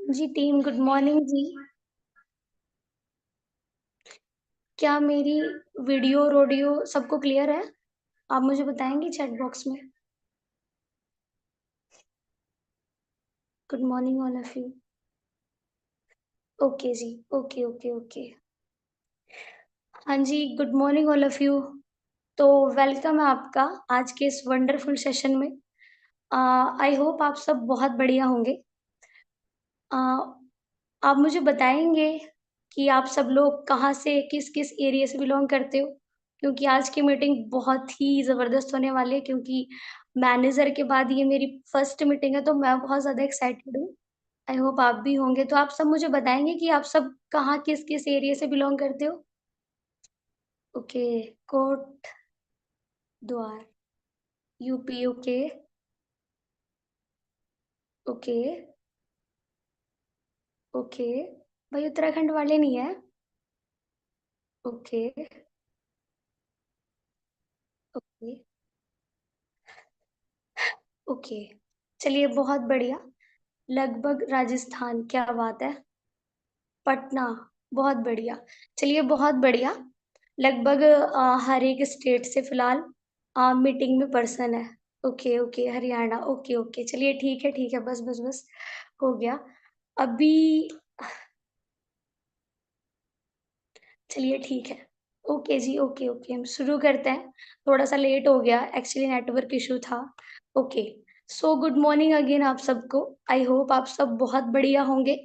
जी team, good morning जी। क्या मेरी video और ऑडियो सबको क्लियर है? आप मुझे बताएँगे चैट बॉक्स में। Good morning all of you. Okay जी, ओके, ओके, ओके। हाँ जी, good morning all of you. तो वेलकम है आपका आज के इस वंडरफुल सेशन में। आई होप आप सब बहुत बढ़िया होंगे। अ, आप मुझे बताएँगे कि आप सब लोग कहाँ से, किस-किस एरिया से बिलॉन्ग करते हो? क्योंकि आज की मीटिंग बहुत ही ज़बरदस्त होने वाली है क्योंकि मैनेजर के बाद ये मेरी फर्स्ट मीटिंग है, तो मैं बहुत ज़्यादा एक्साइटेड हूँ। आई होप आप भी होंगे। तो आप सब मुझे बताएँगे कि आप सब कहाँ, किस-किस एरिया से बिलॉन्ग करते हो? ओके, कोट द्वार, यूपी, ओके, ओके, ओके। भाई उत्तराखंड वाले नहीं हैं? Okay, okay, okay. चलिए बहुत बढ़िया। लगभग राजस्थान, क्या बात है! पटना, बहुत बढ़िया। चलिए बहुत बढ़िया। लगभग हर एक स्टेट से फिलहाल मीटिंग में पर्सन है। Okay, okay, Haryana, okay, okay. चलिए ठीक है, बस, बस, बस हो गया। अभी चलिए ठीक है। ओके जी, ओके, ओके, हम शुरू करते हैं। थोड़ा-सा लेट हो गया, एक्चुअली नेटवर्क इश्यू था। Okay, so good morning again आप सबको। आई होप आप सब बहुत बढ़िया होंगे।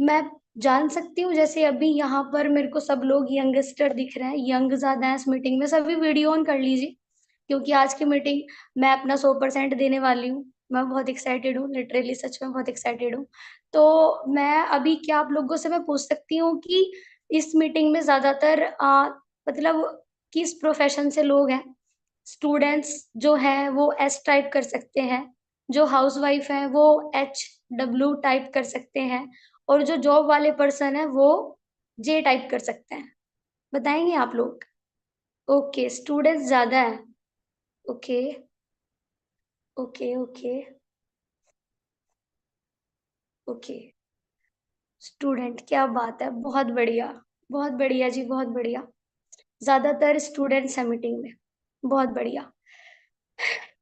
मैं जान सकती हूँ जैसे अभी यहाँ पर मेरे को सब लोग यंगस्टर दिख रहे हैं, यंग ज़्यादा हैं इस मीटिंग में, सभी वीडियो ऑन कर लीजिए, क्योंकि आज की मीटिंग मैं अपना 100% देने वाली हूँ। मैं बहुत एक्साइटेड हूँ, लिटरली सच में बहुत एक्साइटेड हूँ। तो मैं अभी क्या आप लोगों से मैं पूछ सकती हूँ कि इस मीटिंग में ज़्यादातर मतलब किस प्रोफ़ेशन से लोग हैं? स्टूडेंट्स जो हैं वो एस टाइप कर सकते हैं, जो हाउसवाइफ़ हैं वो एचडब्ल्यू टाइप कर सकते हैं और जो जॉब वाले पर्सन हैं वो जे टाइप कर सकते हैं। बताएँगे आप लोग? ओके, स्टूडेंट्स ज़्यादा हैं। Okay, okay, okay, okay. Student, क्या बात है! बहुत बढ़िया। बहुत बढ़िया जी, बहुत बढ़िया। ज़्यादातर स्टूडेंट्स हैं मीटिंग में। बहुत बढ़िया।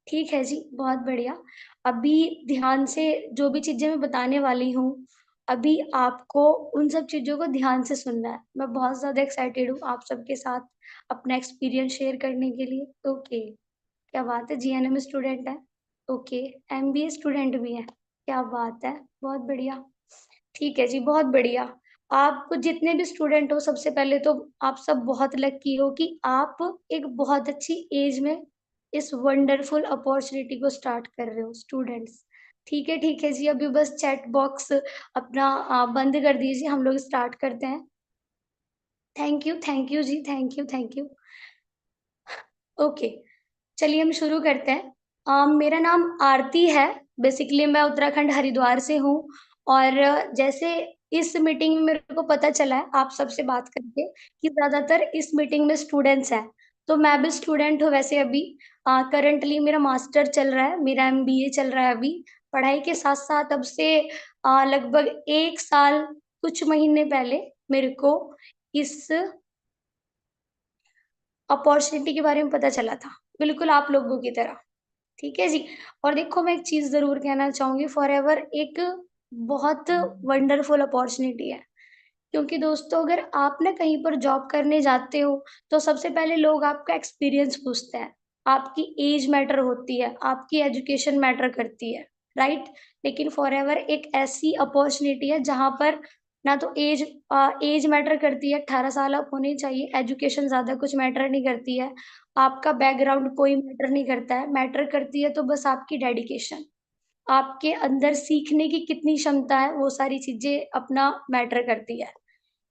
ठीक है जी, बहुत बढ़िया। अभी ध्यान से जो भी चीज़ें मैं बताने वाली हूँ, अभी आपको उन सब चीज़ों को ध्यान से सुनना है। मैं बहुत ज़्यादा एक्साइटेड हूँ आप सबके साथ अपना एक्सपीरियंस शेयर करने के लिए। ओके, क्या बात है! जीएनएम स्टूडेंट हैं। ओके, एमबीए स्टूडेंट भी हैं। क्या बात है! बहुत बढ़िया। ठीक है जी, बहुत बढ़िया। आप जितने भी स्टूडेंट हो सबसे पहले तो आप सब बहुत लकी हो कि आप एक बहुत अच्छी एज में इस वंडरफुल अपॉर्च्युनिटी को स्टार्ट कर रहे हो स्टूडेंट्स। ठीक है जी, अभी बस चैट बॉक्स अपना बंद कर दीजिए, हम लोग स्टार्ट करते हैं। थैंक यू जी, थैंक यू। ओके, चलिए हम शुरू करते हैं। मेरा नाम आरती है, बेसिकली मैं उत्तराखंड हरिद्वार से हूँ और जैसे इस मीटिंग में मेरे को पता चला है आप सबसे बात करके कि ज़्यादातर इस मीटिंग में स्टूडेंट्स हैं, तो मैं भी स्टूडेंट हूँ वैसे अभी। करंटली मेरा मास्टर चल रहा है, मेरा एमबीए चल रहा है अभी। पढ़ाई के साथ-साथ अब से लगभग 1 साल कुछ महीने पहले मेरे को इस अपॉर्च्युनिटी के बारे में पता चला था, बिल्कुल आप लोगों की तरह। ठीक है जी। और देखो मैं एक चीज़ ज़रूर कहना चाहूँगी फॉरएवर एक बहुत वंडरफुल अपॉर्च्युनिटी है। क्योंकि दोस्तों अगर आप ना कहीं पर जॉब करने जाते हो, तो सबसे पहले लोग आपका एक्सपीरियंस पूछते हैं। आपकी ऐज मैटर होती है, आपकी एजुकेशन मैटर करती है, राइट? लेकिन फॉरएवर एक ऐसी अपॉर्च्युनिटी है जहाँ पर ना तो ऐज मैटर करती है, 18 साल आप होने चाहिए, एजुकेशन ज़्यादा कुछ मैटर नहीं करती है, आपका बैकग्राउंड कोई मैटर नहीं करता है, मैटर करती है तो बस आपकी डेडिकेशन। आपके अंदर सीखने की कितनी क्षमता है, वो सारी चीज़ें अपना मैटर करती है।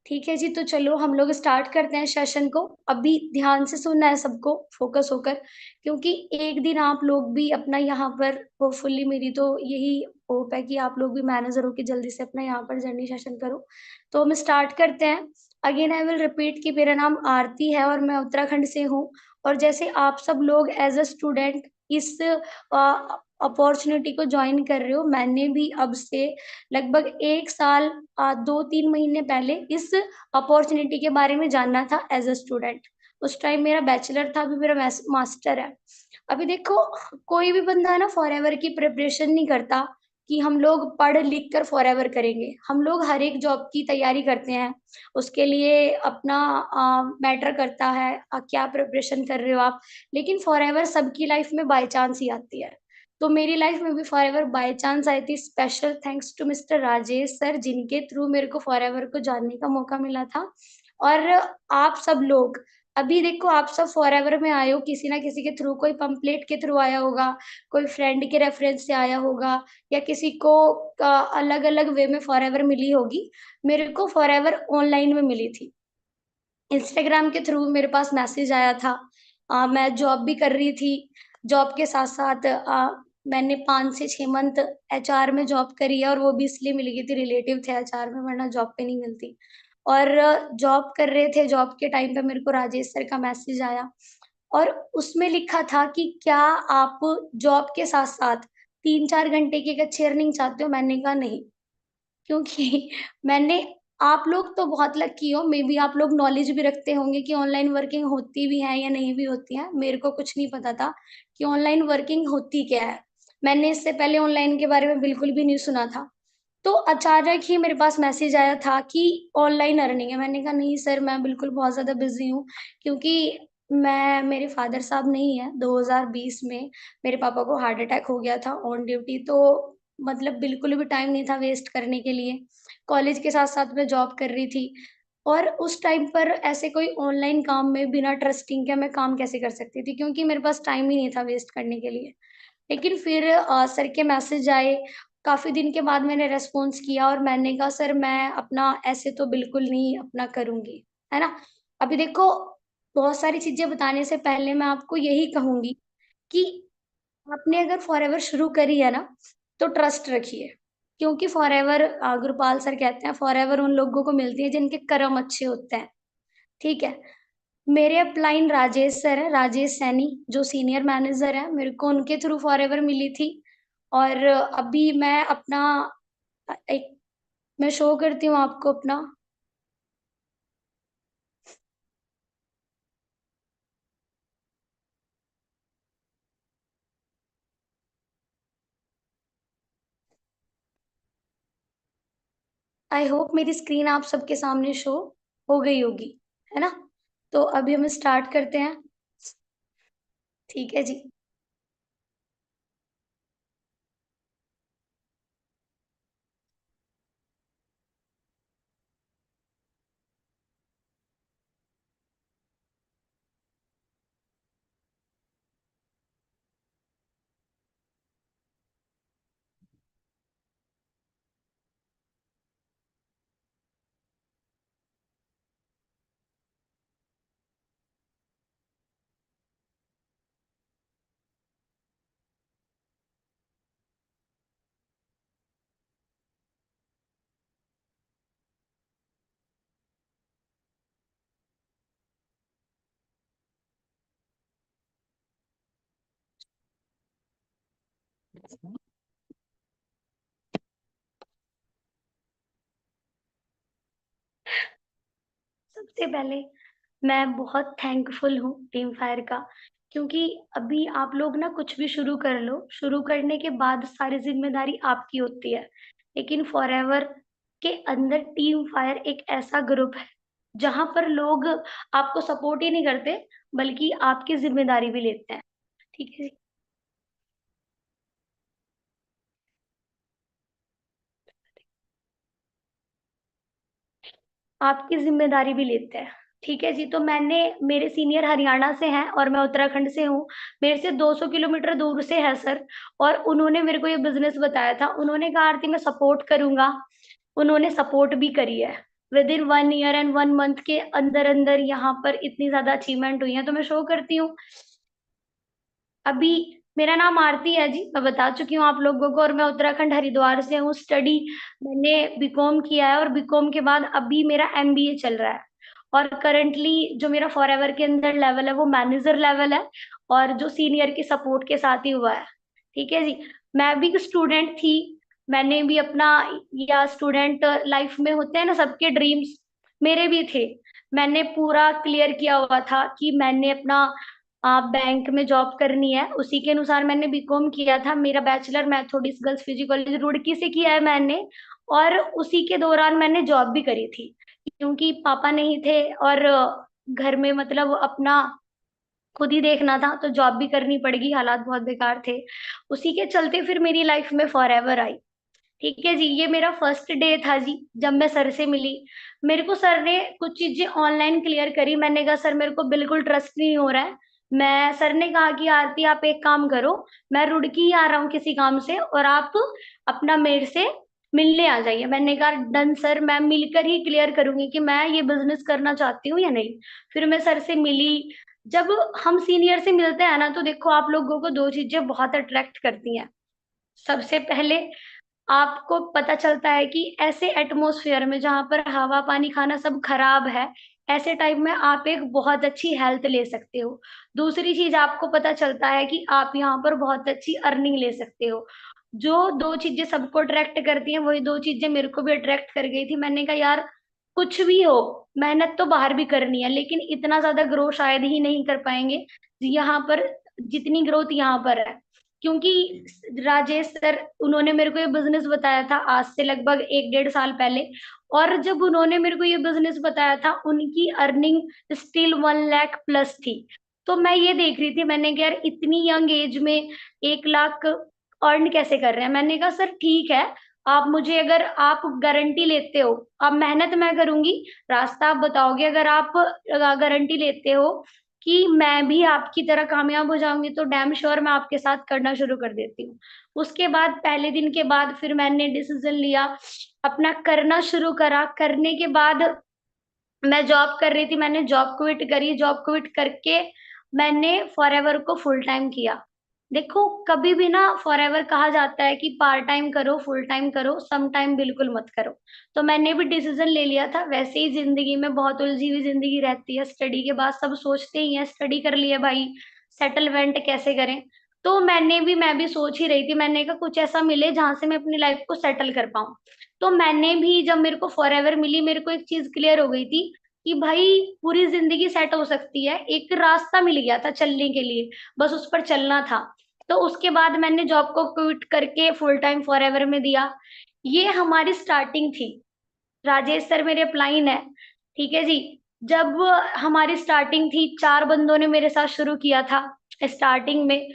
ठीक है जी, तो चलो हम लोग स्टार्ट करते हैं सेशन को। अभी ध्यान से सुनना है सबको फ़ोकस होकर क्योंकि एक दिन आप लोग भी अपना यहाँ पर होपफुली मेरी तो यही होप है कि आप लोग भी मैनेजर हो के जल्दी से अपना यहाँ पर जर्नी सेशन करो। तो हम स्टार्ट करते हैं। अगेन आई विल रिपीट कि मेरा नाम आरती है और मैं उत्तराखंड से हूँ और जैसे आप सब लोग एज़ अ स्टूडेंट इस अपॉर्चुनिटी को ज्वाइन कर रहे हो। मैंने भी अब से लगभग 1 साल 2-3 महीने पहले इस अपॉर्चुनिटी के बारे में जानना था एज अ स्टूडेंट। उस टाइम मेरा बैचलर था, अभी मेरा मास्टर है। अभी देखो, कोई भी बंदा ना फॉर एवर की प्रिपरेशन नहीं करता कि हम लोग पढ़ लिख कर फॉर एवर करेंगे। हम लोग हर एक जॉब की तैयारी करते हैं, उसके लिए अपना मैटर करता है क्या प्रिपरेशन कर रहे हो आप। लेकिन फॉर एवर सबकी लाइफ में बाय चांस ही आती है। तो मेरी लाइफ में भी फॉर एवर बाय चांस आई थी। Special thanks to mister Rajesh sir, जिनके थ्रू मेरे को फॉर एवर को जानने का मौका मिला था। और आप सब लोग, अभी देखो आप सब फॉर एवर में आए हो किसी ना किसी के थ्रू। कोई पंपलेट के थ्रू आया होगा, कोई फ्रेंड के रेफरेंस से आया होगा, या किसी को अलग अलग वे में फॉर एवर मिली होगी। मेरे को फॉर एवर ऑनलाइन में मिली थी। इंस्टाग्राम के थ्रू मेरे पास मैसेज आया था। मैं जॉब भी कर रही थी। जॉब के साथ साथ मैंने 5 से 6 मंथ एचआर में जॉब करी है, और वो भी इसलिए मिल गई थी, रिलेटिव थे एचआर में, वरना जॉब पे नहीं मिलती। और जॉब कर रहे थे, जॉब के टाइम पे मेरे को राजेश सर का मैसेज आया, और उसमें लिखा था कि क्या आप जॉब के साथ साथ 3-4 घंटे की एक अच्छी अर्निंग चाहते हो। मैंने कहा नहीं, क्योंकि मैंने, आप लोग तो बहुत लकी हो, मे बी आप लोग नॉलेज भी रखते होंगे कि ऑनलाइन वर्किंग होती भी है या नहीं भी होती है। मेरे को कुछ नहीं पता था कि ऑनलाइन वर्किंग होती क्या है। मैंने इससे पहले ऑनलाइन के बारे में बिल्कुल भी नहीं सुना था। तो अचानक ही मेरे पास मैसेज आया था कि ऑनलाइन अर्निंग है। मैंने कहा नहीं सर, मैं बिल्कुल बहुत ज़्यादा बिज़ी हूँ, क्योंकि मेरे फादर साहब नहीं है। 2020 में मेरे पापा को हार्ट अटैक हो गया था ऑन ड्यूटी, तो मतलब बिल्कुल भी टाइम नहीं था वेस्ट करने के लिए। कॉलेज के साथ-साथ मैं जॉब कर रही थी, और उस टाइम पर ऐसे कोई ऑनलाइन काम में बिना ट्रस्टिंग के मैं काम कैसे कर सकती थी, क्योंकि मेरे पास टाइम ही नहीं था वेस्ट करने के लिए। लेकिन फिर सर के मैसेज आए, काफ़ी दिन के बाद मैंने रिस्पॉन्स किया, और मैंने कहा सर मैं अपना ऐसे तो बिल्कुल नहीं अपना करूँगी, है ना? अभी देखो, बहुत सारी चीज़ें बताने से पहले मैं आपको यही कहूँगी कि आपने अगर फॉरएवर शुरू करी है ना, तो ट्रस्ट रखिए। क्योंकि फॉरएवर गुरपाल सर कहते हैं फॉरएवर उन लोगों को मिलती है जिनके कर्म अच्छे होते हैं, ठीक है? मेरे अपलाइन राजेश सर हैं, राजेश सैनी, जो सीनियर मैनेजर हैं, मेरे को उनके थ्रू फॉरएवर मिली थी। और अभी मैं अपना एक मैं शो करती हूँ आपको अपना। आई होप मेरी स्क्रीन आप सबके सामने शो हो गई होगी, है ना? तो अभी हम स्टार्ट करते हैं। ठीक है जी। सबसे पहले मैं बहुत थैंकफुल हूँ टीम फायर का, क्योंकि अभी आप लोग ना कुछ भी शुरू कर लो, शुरू करने के बाद सारी ज़िम्मेदारी आपकी होती है। लेकिन फॉरएवर के अंदर टीम फायर एक ऐसा ग्रुप है, जहाँ पर लोग आपको सपोर्ट ही नहीं करते, बल्कि आपकी ज़िम्मेदारी भी लेते हैं। ठीक है जी? आपकी ज़िम्मेदारी भी लेते हैं। ठीक है जी, तो मेरे सीनियर हरियाणा से हैं और मैं उत्तराखंड से हूँ। मेरे से 200 किलोमीटर दूर से है सर, और उन्होंने मेरे को ये बिज़नेस बताया था। उन्होंने कहा आरती मैं सपोर्ट करूँगा। उन्होंने सपोर्ट भी करी है। विदिन 1 ईयर एंड 1 मंथ के अंदर-अंदर यहाँ पर इतनी ज़्यादा अचीवमेंट हुई है, तो मैं शो करती हूँ। अभी मेरा नाम आरती है जी, मैं बता चुकी हूँ आप लोगों को, और मैं उत्तराखंड हरिद्वार से हूँ। स्टडी मैंने बीकॉम किया है, और बीकॉम के बाद अभी मेरा एमबीए चल रहा है। और करंटली जो मेरा फॉरएवर के अंदर लेवल है वो मैनेजर लेवल है, और जो सीनियर के सपोर्ट के साथ ही हुआ है। ठीक है जी। मैं भी स्टूडेंट थी, मैंने भी अपना, या स्टूडेंट लाइफ में होते हैं ना सबके ड्रीम्स, मेरे भी थे। मैंने पूरा क्लियर किया हुआ था कि मैंने अपना बैंक में जॉब करनी है, उसी के अनुसार मैंने बीकॉम किया था। मेरा bachelor Methodist girls PG college Roorkee से किया है मैंने, और उसी के दौरान मैंने जॉब भी करी थी, क्योंकि पापा नहीं थे और घर में मतलब अपना खुद ही देखना था, तो जॉब भी करनी पड़ेगी, हालात बहुत बेकार थे। उसी के चलते फिर मेरी लाइफ में फॉरएवर आई। ठीक है जी। ये मेरा फर्स्ट डे था जी, जब मैं सर से मिली। मेरे को सर ने कुछ चीजें ऑनलाइन क्लियर करी। मैंने कहा सर मेरे को बिल्कुल ट्रस्ट नहीं हो रहा है। मैं सर ने कहा कि आरती आप एक काम करो, मैं रुड़की ही आ रहा हूँ किसी काम से, और आप अपना मेरे से मिलने आ जाइए। मैंने कहा डन सर, मैं मिलकर ही क्लियर करूंगी कि मैं ये बिजनेस करना चाहती हूँ या नहीं। फिर मैं सर से मिली। जब हम सीनियर से मिलते हैं ना, तो देखो आप लोगों को दो चीजें बहुत अट्रैक्ट करती हैं। सबसे पहले आपको पता चलता है कि ऐसे एटमॉस्फेयर में जहां पर हवा पानी खाना सब खराब है, ऐसे टाइम में आप एक बहुत अच्छी हेल्थ ले सकते हो। दूसरी चीज आपको पता चलता है कि आप यहाँ पर बहुत अच्छी अर्निंग ले सकते हो। जो दो चीजें सबको अट्रैक्ट करती हैं, वही दो चीजें मेरे को भी अट्रैक्ट कर गई थी। मैंने कहा यार कुछ भी हो, मेहनत तो बाहर भी करनी है, लेकिन इतना ज्यादा ग्रो शायद ही नहीं कर पाएंगे यहाँ पर जितनी ग्रोथ यहाँ पर है। क्योंकि राजेश सर, उन्होंने मेरे को ये बिजनेस बताया था आज से लगभग 1-1.5 साल पहले, और जब उन्होंने मेरे को ये बिजनेस बताया था, उनकी अर्निंग स्टिल 1 लाख प्लस थी। तो मैं ये देख रही थी, मैंने कहा यार इतनी यंग एज में 1 लाख अर्न कैसे कर रहे हैं। मैंने कहा सर ठीक है, आप मुझे, अगर आप गारंटी लेते हो, अब मेहनत मैं करूंगी, रास्ता आप बताओगे, अगर आप गारंटी लेते हो कि मैं भी आपकी तरह कामयाब हो जाऊंगी, तो डैम श्योर मैं आपके साथ करना शुरू कर देती हूँ। उसके बाद पहले दिन के बाद फिर मैंने डिसीजन लिया, अपना करना शुरू करा। करने के बाद मैं जॉब कर रही थी, मैंने जॉब क्विट करी। जॉब क्विट करके मैंने फॉरएवर को फुल टाइम किया। देखो कभी भी ना, फॉरएवर कहा जाता है कि पार्ट टाइम करो, फुल टाइम करो, सम टाइम बिल्कुल मत करो। तो मैंने भी डिसीजन ले लिया था। वैसे ही जिंदगी में बहुत उलझी हुई जिंदगी रहती है, स्टडी के बाद सब सोचते ही हैं स्टडी कर लिए भाई, सेटलमेंट कैसे करें। तो मैं भी सोच ही रही थी, मैंने कहा कुछ ऐसा मिले जहां से मैं अपनी लाइफ को सेटल कर पाऊं। तो मैंने भी, जब मेरे को फॉरएवर मिली, मेरे को एक चीज क्लियर हो गई थी कि भाई पूरी जिंदगी सेट हो सकती है। एक रास्ता मिल गया था चलने के लिए, बस उस पर चलना था। तो उसके बाद मैंने जॉब को क्विट करके फुल टाइम फॉरएवर में दिया। ये हमारी स्टार्टिंग थी। राजेश सर मेरे अपलाइन है, ठीक है जी। जब हमारी स्टार्टिंग थी, 4 बंदों ने मेरे साथ शुरू किया था। स्टार्टिंग में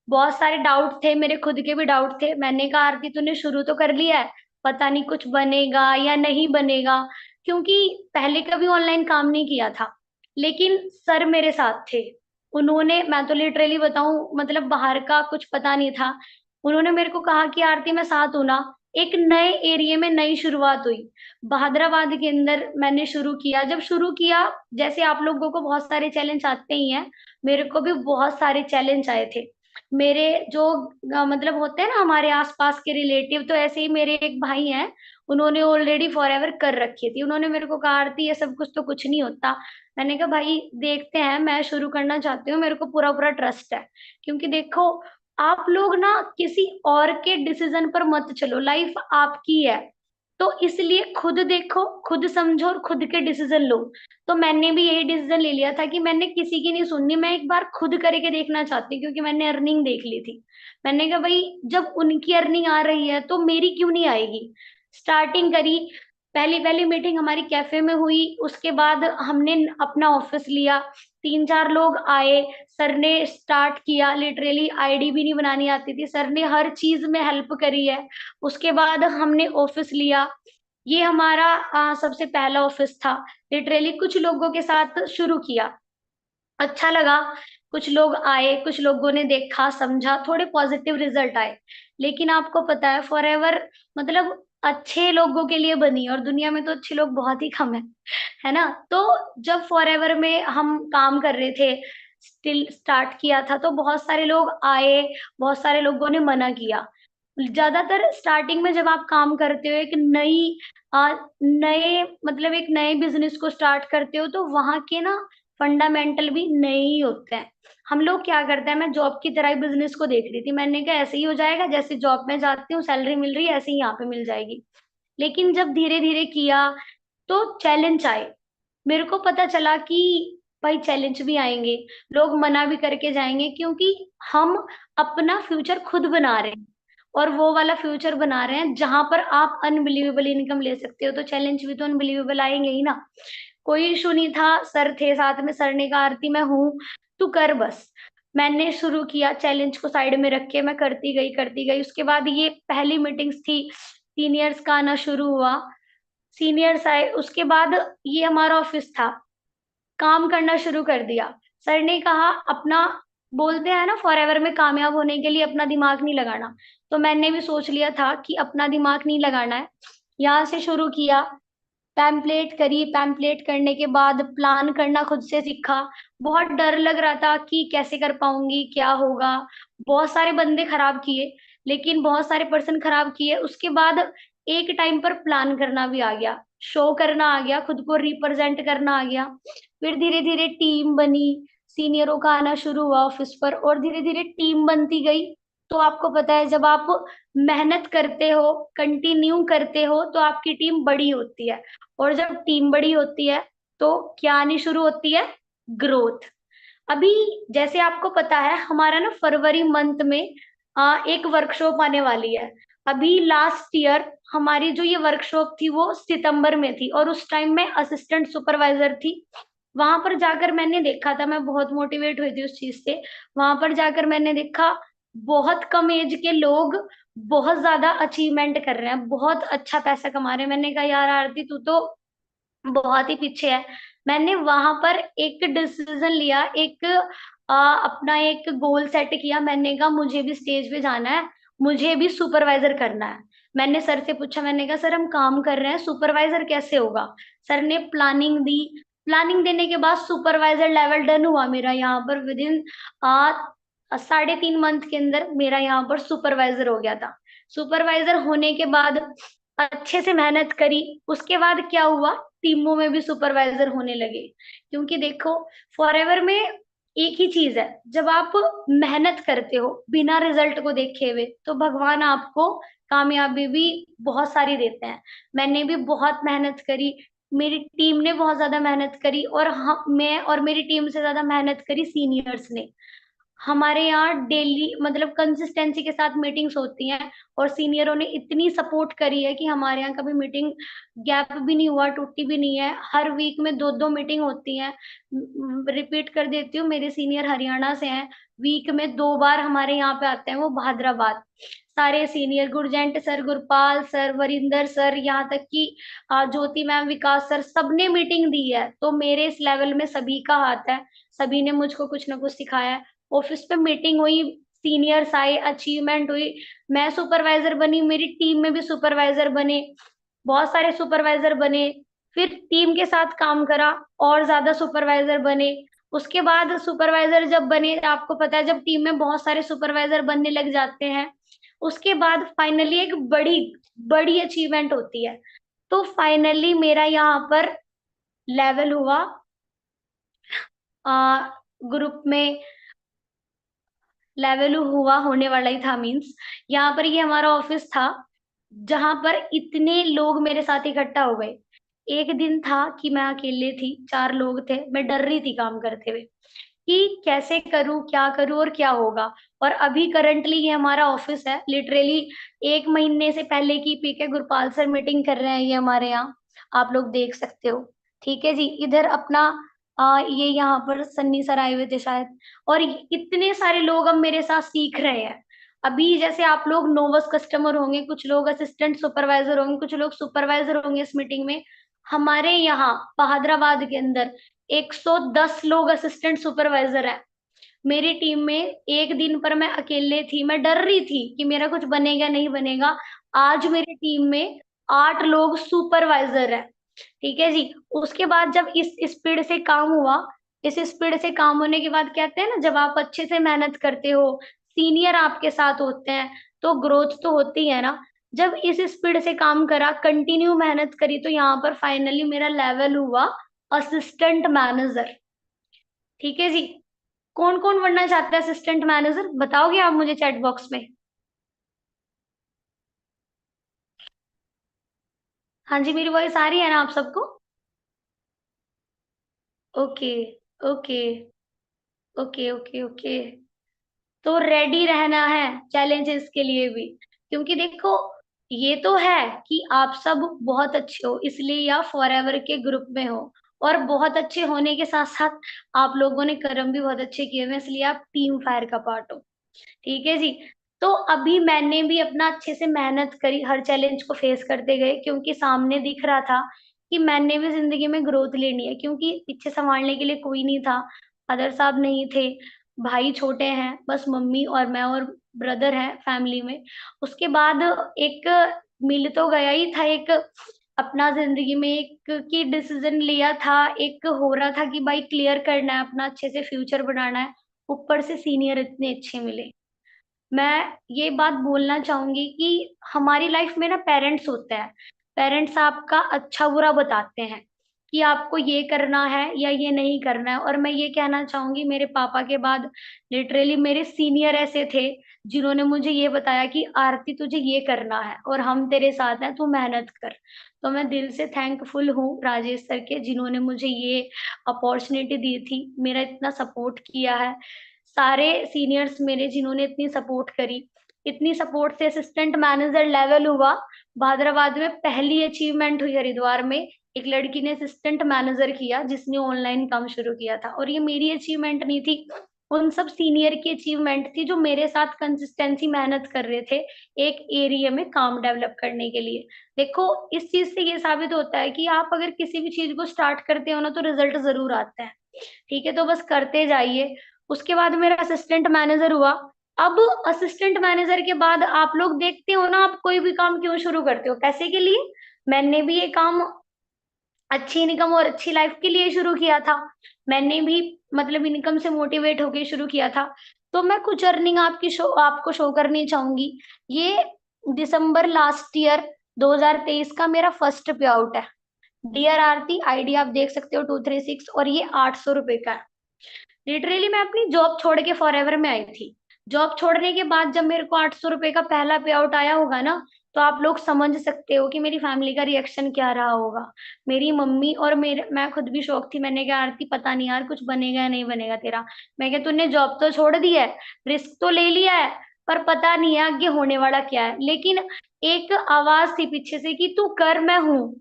बहुत सारे डाउट थे, मेरे खुद के भी डाउट थे। मैंने कहा आरती तूने शुरू तो कर लिया है, पता नहीं कुछ बनेगा या नहीं बनेगा, क्योंकि पहले कभी ऑनलाइन काम नहीं किया था। लेकिन सर मेरे साथ थे। उन्होंने, मैं तो लिटरली बताऊं, मतलब बाहर का कुछ पता नहीं था। उन्होंने मेरे को कहा कि आरती मैं साथ हूं ना। एक नए एरिया में नई शुरुआत हुई, बहादुराबाद के अंदर मैंने शुरू किया। जब शुरू किया, जैसे आप लोगों को बहुत सारे चैलेंज आते ही हैं, मेरे को भी बहुत सारे चैलेंज आए थे। मेरे जो मतलब होते हैं ना हमारे आसपास के रिलेटिव, तो ऐसे ही मेरे एक भाई हैं, उन्होंने ऑलरेडी फॉरएवर कर रखी थी। उन्होंने मेरे को कहा आरती ये सब कुछ तो कुछ नहीं होता। मैंने कहा भाई देखते हैं, मैं शुरू करना चाहती हूँ, मेरे को पूरा पूरा ट्रस्ट है। क्योंकि देखो आप लोग ना किसी और के डिसीजन पर मत चलो, लाइफ आपकी है। तो इसलिए खुद देखो, खुद समझो और खुद के डिसीजन लो। तो मैंने भी यही डिसीजन ले लिया था कि मैंने किसी की नहीं सुननी, मैं एक बार खुद करके देखना चाहती, क्योंकि मैंने अर्निंग देख ली थी। मैंने कहा भाई जब उनकी अर्निंग आ रही है तो मेरी क्यों नहीं आएगी। स्टार्टिंग करी। पहली पहली मीटिंग हमारी कैफे में हुई, उसके बाद हमने अपना ऑफिस लिया। 3-4 लोग आए, सर ने स्टार्ट किया। लिटरली आईडी भी नहीं बनानी आती थी, सर ने हर चीज में हेल्प करी है। उसके बाद हमने ऑफिस लिया। ये हमारा सबसे पहला ऑफिस था। लिटरली कुछ लोगों के साथ शुरू किया, अच्छा लगा। कुछ लोग आए, कुछ लोगों ने देखा समझा, थोड़े पॉजिटिव रिजल्ट आए। लेकिन आपको पता है फॉरएवर मतलब अच्छे लोगों के लिए बनी, और दुनिया में तो अच्छे लोग बहुत ही कम है ना। तो जब फॉरएवर में हम काम कर रहे थे, स्टिल स्टार्ट किया था, तो बहुत सारे लोग आए, बहुत सारे लोगों ने मना किया। ज्यादातर स्टार्टिंग में जब आप काम करते हो, एक नए मतलब एक नए बिजनेस को स्टार्ट करते हो, तो वहां के ना फंडामेंटल भी नहीं होते हैं। हम लोग क्या करते हैं, मैं जॉब की तरह ही बिजनेस को देख रही थी, मैंने कहा ऐसे ही हो जाएगा, जैसे जॉब में जाती हूँ सैलरी मिल रही है ऐसे ही यहाँ पे मिल जाएगी। लेकिन जब धीरे धीरे किया तो चैलेंज आए। मेरे को पता चला कि भाई चैलेंज भी आएंगे, लोग मना भी करके जाएंगे, क्योंकि हम अपना फ्यूचर खुद बना रहे हैं, और वो वाला फ्यूचर बना रहे हैं जहां पर आप अनबिलीवेबल इनकम ले सकते हो, तो चैलेंज भी तो अनबिलीवेबल आएंगे ही ना। कोई इशू नहीं था, सर थे साथ में, सर ने कहा आरती मैं हूं, तू कर बस। मैंने शुरू किया, चैलेंज को साइड में रख के मैं करती गई। उसके बाद ये पहली मीटिंग्स थी, सीनियर्स का आना शुरू हुआ, सीनियर्स आए, उसके बाद ये हमारा ऑफिस था, काम करना शुरू कर दिया। सर ने कहा अपना, बोलते हैं ना फॉरएवर में कामयाब होने के लिए अपना दिमाग नहीं लगाना, तो मैंने भी सोच लिया था कि अपना दिमाग नहीं लगाना है। यहाँ से शुरू किया, पैम्पलेट करी, पैम्पलेट करने के बाद प्लान करना खुद से सीखा। बहुत डर लग रहा था कि कैसे कर पाऊंगी, क्या होगा। बहुत सारे बंदे खराब किए, लेकिन बहुत सारे पर्सन खराब किए, उसके बाद एक टाइम पर प्लान करना भी आ गया, शो करना आ गया, खुद को रिप्रेजेंट करना आ गया। फिर धीरे धीरे टीम बनी, सीनियरों का आना शुरू हुआ ऑफिस पर, और धीरे धीरे टीम बनती गई। तो आपको पता है जब आप मेहनत करते हो, कंटिन्यू करते हो, तो आपकी टीम बड़ी होती है, और जब टीम बड़ी होती है तो क्या आनी शुरू होती है, ग्रोथ। अभी जैसे आपको पता है हमारा ना फरवरी मंथ में एक वर्कशॉप आने वाली है। अभी लास्ट ईयर हमारी जो ये वर्कशॉप थी वो सितंबर में थी, और उस टाइम मैं असिस्टेंट सुपरवाइजर थी। वहां पर जाकर मैंने देखा था, मैं बहुत मोटिवेट हुई थी उस चीज से। वहां पर जाकर मैंने देखा बहुत कम एज के लोग बहुत ज्यादा अचीवमेंट कर रहे हैं, बहुत अच्छा पैसा कमा रहे हैं। मैंने कहा यार आरती तू तो बहुत ही पीछे है। मैंने वहां पर एक डिसीजन लिया, एक अपना एक गोल सेट किया। मैंने कहा मुझे भी स्टेज पे जाना है, मुझे भी सुपरवाइजर करना है। मैंने सर से पूछा, मैंने कहा सर हम काम कर रहे हैं, सुपरवाइजर कैसे होगा। सर ने प्लानिंग दी, प्लानिंग देने के बाद सुपरवाइजर लेवल डन हुआ मेरा यहाँ पर। विद इन 3.5 मंथ के अंदर मेरा यहाँ पर सुपरवाइजर हो गया था। सुपरवाइजर होने के बाद अच्छे से मेहनत करी, उसके बाद क्या हुआ, टीमों में भी सुपरवाइजर होने लगे। क्योंकि देखो फॉरएवर में एक ही चीज है, जब आप मेहनत करते हो बिना रिजल्ट को देखे हुए, तो भगवान आपको कामयाबी भी बहुत सारी देते हैं। मैंने भी बहुत मेहनत करी, मेरी टीम ने बहुत ज्यादा मेहनत करी, और हम, मैं और मेरी टीम से ज्यादा मेहनत करी सीनियर्स ने। हमारे यहाँ डेली मतलब कंसिस्टेंसी के साथ मीटिंग्स होती हैं, और सीनियरों ने इतनी सपोर्ट करी है कि हमारे यहाँ कभी मीटिंग गैप भी नहीं हुआ, टूटी भी नहीं है। हर वीक में दो दो मीटिंग होती हैं। रिपीट कर देती हूँ, मेरे सीनियर हरियाणा से हैं, वीक में 2 बार हमारे यहाँ पे आते हैं, वो बहादुराबाद। सारे senior, Gurjant sir, Gurpal sir, Varinder sir, यहाँ तक कि ज्योति मैम, विकास सर, सबने मीटिंग दी है। तो मेरे इस लेवल में सभी का हाथ है, सभी ने मुझको कुछ ना कुछ सिखाया है। ऑफिस पे मीटिंग हुई, सीनियर्स आए, अचीवमेंट हुई, मैं सुपरवाइजर बनी, मेरी टीम में भी सुपरवाइजर बने, बहुत सारे सुपरवाइजर बने। फिर टीम के साथ काम करा, और ज्यादा सुपरवाइजर बने। उसके बाद सुपरवाइजर जब बने, आपको पता है जब टीम में बहुत सारे सुपरवाइजर बनने लग जाते हैं, उसके बाद फाइनली एक बड़ी बड़ी अचीवमेंट होती है। तो फाइनली मेरा यहाँ पर लेवल हुआ, ग्रुप में लेवल हुआ, होने वाला ही था मीन्स। यहाँ पर ये हमारा ऑफिस था जहां पर इतने लोग मेरे साथ इकट्ठा हो गए। एक दिन था कि मैं अकेले थी, 4 लोग थे, मैं डर रही थी काम करते हुए कि कैसे करूं, क्या करूं और क्या होगा। और अभी करंटली ये हमारा ऑफिस है, लिटरली 1 महीने से पहले की पिक है, गुरपाल सर मीटिंग कर रहे हैं ये हमारे यहाँ, आप लोग देख सकते हो। ठीक है जी, इधर अपना ये यहाँ पर सन्नी सर आए हुए थे शायद। और इतने सारे लोग अब मेरे साथ सीख रहे हैं। अभी जैसे आप लोग नोवस कस्टमर होंगे, कुछ लोग असिस्टेंट सुपरवाइजर होंगे, कुछ लोग सुपरवाइजर होंगे इस मीटिंग में। हमारे यहाँ बहादुराबाद के अंदर 110 लोग असिस्टेंट सुपरवाइजर है मेरी टीम में। एक दिन पर मैं अकेले थी, मैं डर रही थी कि मेरा कुछ बनेगा नहीं बनेगा। आज मेरी टीम में 8 लोग सुपरवाइजर है। ठीक है जी। उसके बाद जब इस स्पीड से काम हुआ, इस स्पीड से काम होने के बाद कहते हैं ना, जब आप अच्छे से मेहनत करते हो, सीनियर आपके साथ होते हैं, तो ग्रोथ तो होती है ना। जब इस स्पीड से काम करा, कंटिन्यू मेहनत करी, तो यहाँ पर फाइनली मेरा लेवल हुआ असिस्टेंट मैनेजर। ठीक है जी। कौन कौन बनना चाहता है असिस्टेंट मैनेजर, बताओगे आप मुझे चैट बॉक्स में। हाँ जी, मेरी वॉइस आ रही है ना आप सबको। Okay okay okay okay okay. तो रेडी रहना है चैलेंजेस के लिए भी, क्योंकि देखो ये तो है कि आप सब बहुत अच्छे हो इसलिए आप फॉरएवर के ग्रुप में हो, और बहुत अच्छे होने के साथ साथ आप लोगों ने कर्म भी बहुत अच्छे किए हुए हैं, इसलिए आप टीम फायर का पार्ट हो। ठीक है जी। तो अभी मैंने भी अपना अच्छे से मेहनत करी, हर चैलेंज को फेस करते गए, क्योंकि सामने दिख रहा था कि मैंने भी जिंदगी में ग्रोथ लेनी है, क्योंकि पीछे संभालने के लिए कोई नहीं था। फादर साहब नहीं थे, भाई छोटे हैं, बस मम्मी और मैं और ब्रदर हैं फैमिली में। उसके बाद एक मिल तो गया ही था, एक अपना जिंदगी में एक की डिसीजन लिया था, एक हो रहा था कि भाई क्लियर करना है अपना, अच्छे से फ्यूचर बनाना है। ऊपर से सीनियर इतने अच्छे मिले। मैं ये बात बोलना चाहूंगी कि हमारी लाइफ में ना पेरेंट्स होते हैं, पेरेंट्स आपका अच्छा बुरा बताते हैं कि आपको ये करना है या ये नहीं करना है। और मैं ये कहना चाहूंगी, मेरे पापा के बाद लिटरली मेरे सीनियर ऐसे थे जिन्होंने मुझे ये बताया कि आरती तुझे ये करना है और हम तेरे साथ हैं, तू मेहनत कर। तो मैं दिल से थैंकफुल हूँ राजेश सर के, जिन्होंने मुझे ये अपॉर्चुनिटी दी थी, मेरा इतना सपोर्ट किया है। सारे सीनियर्स मेरे जिन्होंने इतनी सपोर्ट करी, इतनी सपोर्ट से असिस्टेंट मैनेजर लेवल हुआ। भादराबाद में पहली अचीवमेंट हुई हरिद्वार में, एक लड़की ने असिस्टेंट मैनेजर किया जिसने ऑनलाइन काम शुरू किया था, और ये मेरी अचीवमेंट नहीं थी, उन सब सीनियर की अचीवमेंट थी जो मेरे साथ कंसिस्टेंसी मेहनत कर रहे थे एक एरिया में काम डेवलप करने के लिए। देखो इस चीज से ये साबित होता है कि आप अगर किसी भी चीज को स्टार्ट करते हो ना तो रिजल्ट जरूर आता है। ठीक है, तो बस करते जाइए। उसके बाद मेरा असिस्टेंट मैनेजर हुआ। अब असिस्टेंट मैनेजर के बाद आप लोग देखते हो ना, आप कोई भी काम क्यों शुरू करते हो, पैसे के लिए। मैंने भी ये काम अच्छी इनकम और अच्छी लाइफ के लिए शुरू किया था। मैंने भी मतलब इनकम से मोटिवेट होके शुरू किया था। तो मैं कुछ अर्निंग आपको शो करनी चाहूंगी। ये दिसंबर लास्ट ईयर 2023 का मेरा फर्स्ट पे आउट है। डियर आरती आईडी आप देख सकते हो 236, और ये 800 रुपए का है। लिटरली मैं अपनी जॉब छोड़ के फॉरएवर में आई थी। जॉब छोड़ने के बाद जब मेरे को 800 रुपए का पहला पे आउट आया होगा ना, तो आप लोग समझ सकते हो कि मेरी फैमिली का रिएक्शन क्या रहा होगा। मेरी मम्मी और मेरे मैं खुद भी शौक थी। मैंने कहा आरती पता नहीं यार कुछ बनेगा या नहीं बनेगा तेरा। मैं कहा तूने जॉब तो छोड़ दी है, रिस्क तो ले लिया है, पर पता नहीं है आगे होने वाला क्या है। लेकिन एक आवाज थी पीछे से कि तू कर, मैं हूं।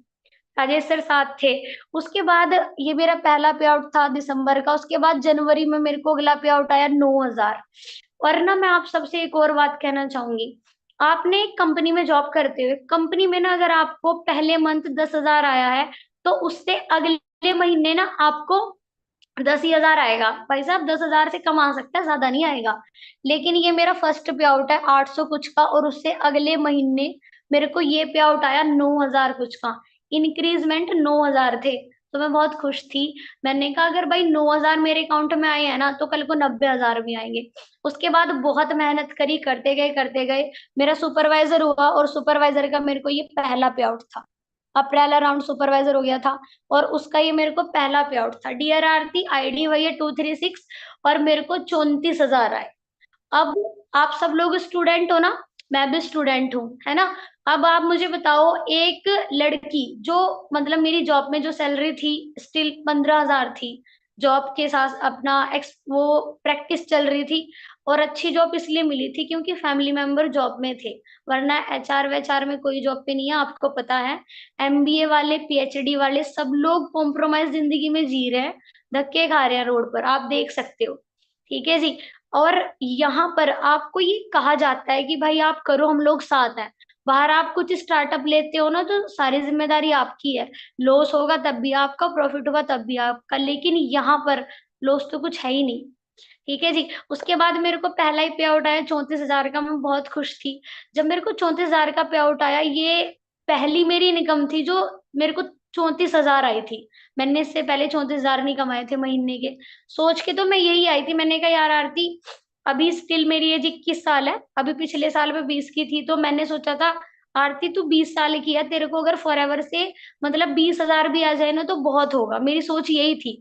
राजेश सर साथ थे। उसके बाद ये मेरा पहला पे आउट था दिसंबर का। उसके बाद जनवरी में मेरे को अगला पे आउट आया 9,000। और ना मैं आप सबसे एक और बात कहना चाहूंगी। आपने एक कंपनी में जॉब करते हुए, कंपनी में ना अगर आपको पहले मंथ 10,000 आया है, तो उससे अगले महीने ना आपको 10 ही हजार आएगा। भाई साहब 10,000 से कम आ सकता है, ज्यादा नहीं आएगा। लेकिन ये मेरा फर्स्ट पे आउट है 800 कुछ का, और उससे अगले महीने मेरे को ये पे आउट आया 9,000 कुछ का। इंक्रीजमेंट 9,000 थे। तो मैं बहुत खुश थी। मैंने कहा अगर भाई 9,000 मेरे अकाउंट में आए हैं ना, तो कल को 90,000 भी आएंगे। उसके बाद बहुत मेहनत करी, करते गए करते गए। मेरा सुपरवाइजर हुआ, और सुपरवाइजर का मेरे को ये पहला पे आउट था। अप्रैल अराउंड सुपरवाइजर हो गया था, और उसका ये मेरे को पहला पे आउट था। डीआर आरती आईडी वही है 236, और मेरे को 34,000 आए। अब आप सब लोग स्टूडेंट हो ना, मैं भी स्टूडेंट हूँ, है ना। अब आप मुझे बताओ, एक लड़की जो मतलब मेरी जॉब में जो सैलरी थी स्टिल 15,000 थी, जॉब के साथ अपना एक्स वो प्रैक्टिस चल रही थी। और अच्छी जॉब इसलिए मिली थी क्योंकि फैमिली मेंबर जॉब में थे, वरना एचआर वेचआर में कोई जॉब पे नहीं है, आपको पता है। एमबीए वाले पीएचडी वाले सब लोग कॉम्प्रोमाइज जिंदगी में जी रहे हैं, धक्के खा रहे हैं रोड पर, आप देख सकते हो। ठीक है जी। और यहाँ पर आपको ये कहा जाता है कि भाई आप करो, हम लोग साथ हैं। बाहर आप कुछ स्टार्टअप लेते हो ना, तो सारी जिम्मेदारी आपकी है। लॉस होगा तब भी आपका, प्रॉफिट होगा तब भी आपका, लेकिन यहाँ पर लॉस तो कुछ है ही नहीं। ठीक है जी। उसके बाद मेरे को पहला ही पे आउट आया 34,000 का, मैं बहुत खुश थी। जब मेरे को 34,000 का पे आउट आया, ये पहली मेरी इनकम थी जो मेरे को 34,000 आई थी। मैंने इससे पहले 34,000 नहीं कमाए थे महीने के। सोच के तो मैं यही आई थी, मैंने कहा यार आरती, अभी स्टिल मेरी एज 21 साल है, अभी पिछले साल में 20 की थी, तो मैंने सोचा था आरती तू 20 साल की है, तेरे को अगर फॉरएवर से मतलब 20,000 भी आ जाए ना तो बहुत होगा, मेरी सोच यही थी।